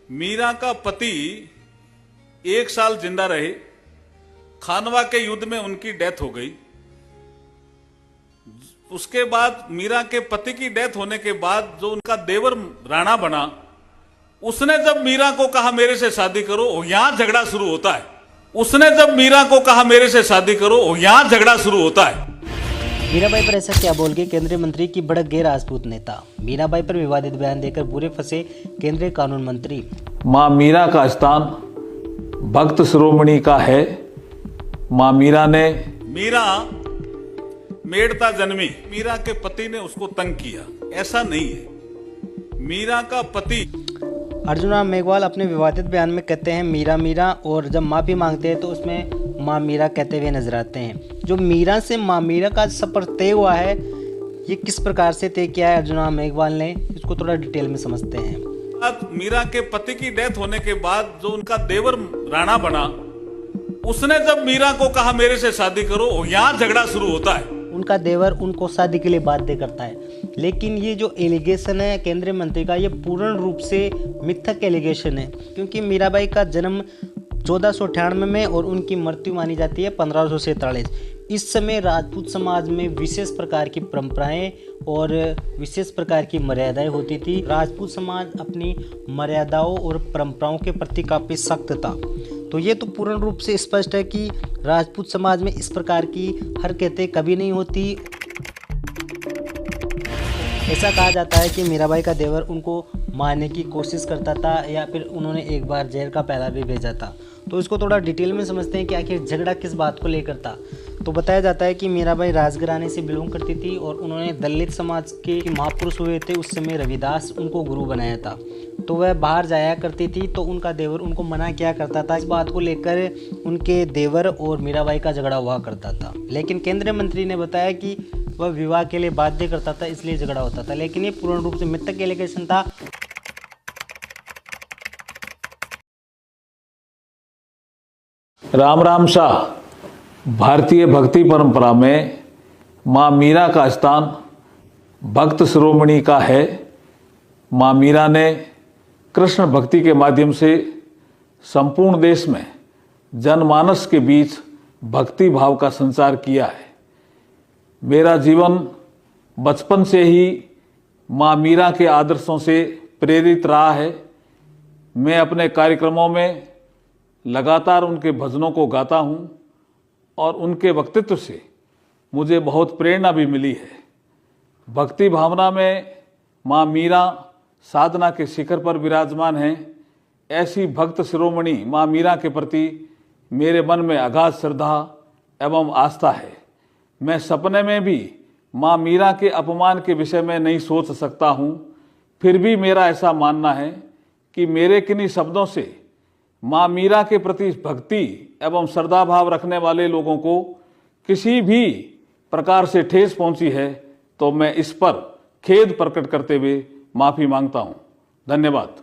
मीरा का पति 1 साल जिंदा रहे। खानवा के युद्ध में उनकी डेथ हो गई। उसके बाद मीरा के पति की डेथ होने के बाद जो उनका देवर राणा बना, उसने जब मीरा को कहा मेरे से शादी करो, यहां झगड़ा शुरू होता है। उसने जब मीरा को कहा मेरे से शादी करो, यहां झगड़ा शुरू होता है। मीराबाई पर ऐसा क्या बोल गए केंद्रीय मंत्री की भड़क गए राजपूत नेता। मीराबाई पर विवादित बयान देकर बुरे फंसे केंद्रीय कानून मंत्री। मां मीरा का स्थान भक्त शिरोमणि का है। मां मीरा ने मीरा मेड़ता जन्मी, मीरा के पति ने उसको तंग किया, ऐसा नहीं है। मीरा का पति अर्जुन राम मेघवाल अपने विवादित बयान में कहते हैं मीरा मीरा, और जब माफी मांगते हैं तो उसमें मां मीरा कहते हुए नजर आते हैं। जो मीरा से मां मीरा का सफर तय हुआ है, ये किस प्रकार से तय किया है अर्जुन राम मेघवाल ने, इसको थोड़ा डिटेल में समझते हैं। मीरा के पति की डेथ होने के बाद जो उनका देवर राणा बना, उसने जब मीरा को कहा मेरे से शादी करो, यहां झगड़ा शुरू होता है। उनका देवर उनको शादी के लिए बाध्य करता है। लेकिन ये जो एलिगेशन है केंद्रीय मंत्री का, ये पूर्ण रूप से मिथक एलिगेशन है, क्योंकि मीराबाई का जन्म 1498 में और उनकी मृत्यु मानी जाती है 1547। इस समय राजपूत समाज में विशेष प्रकार की परंपराएं और विशेष प्रकार की मर्यादाएं होती थी। राजपूत समाज अपनी मर्यादाओं और परंपराओं के प्रति काफ़ी सख्त था। तो ये तो पूर्ण रूप से स्पष्ट है कि राजपूत समाज में इस प्रकार की हरकतें कभी नहीं होती। ऐसा कहा जाता है कि मीराबाई का देवर उनको मारने की कोशिश करता था, या फिर उन्होंने एक बार जहर का पैला भी भेजा था। तो इसको थोड़ा डिटेल में समझते हैं कि आखिर झगड़ा किस बात को लेकर था। तो बताया जाता है कि मीराबाई राजघराने से बिलोंग करती थी और उन्होंने दलित समाज के महापुरुष हुए थे। उस समय रविदास उनको गुरु बनाया था, तो वह बाहर जाया करती थी, तो उनका देवर उनको मना किया करता था। इस बात को लेकर उनके देवर और मीराबाई का झगड़ा हुआ करता था। लेकिन केंद्रीय मंत्री ने बताया कि वह विवाह के लिए बाध्य करता था, इसलिए झगड़ा होता था। लेकिन ये पूर्ण रूप से मिथक एलिगेशन था। राम राम शाह। भारतीय भक्ति परंपरा में मां मीरा का स्थान भक्त शिरोमणि का है। मां मीरा ने कृष्ण भक्ति के माध्यम से संपूर्ण देश में जनमानस के बीच भक्ति भाव का संचार किया है। मेरा जीवन बचपन से ही मां मीरा के आदर्शों से प्रेरित रहा है। मैं अपने कार्यक्रमों में लगातार उनके भजनों को गाता हूं और उनके व्यक्तित्व से मुझे बहुत प्रेरणा भी मिली है। भक्ति भावना में मां मीरा साधना के शिखर पर विराजमान हैं। ऐसी भक्त शिरोमणि मां मीरा के प्रति मेरे मन में अगाध श्रद्धा एवं आस्था है। मैं सपने में भी मां मीरा के अपमान के विषय में नहीं सोच सकता हूं। फिर भी मेरा ऐसा मानना है कि मेरे किन्हीं शब्दों से मां मीरा के प्रति भक्ति एवं श्रद्धा भाव रखने वाले लोगों को किसी भी प्रकार से ठेस पहुंची है, तो मैं इस पर खेद प्रकट करते हुए माफी मांगता हूं। धन्यवाद।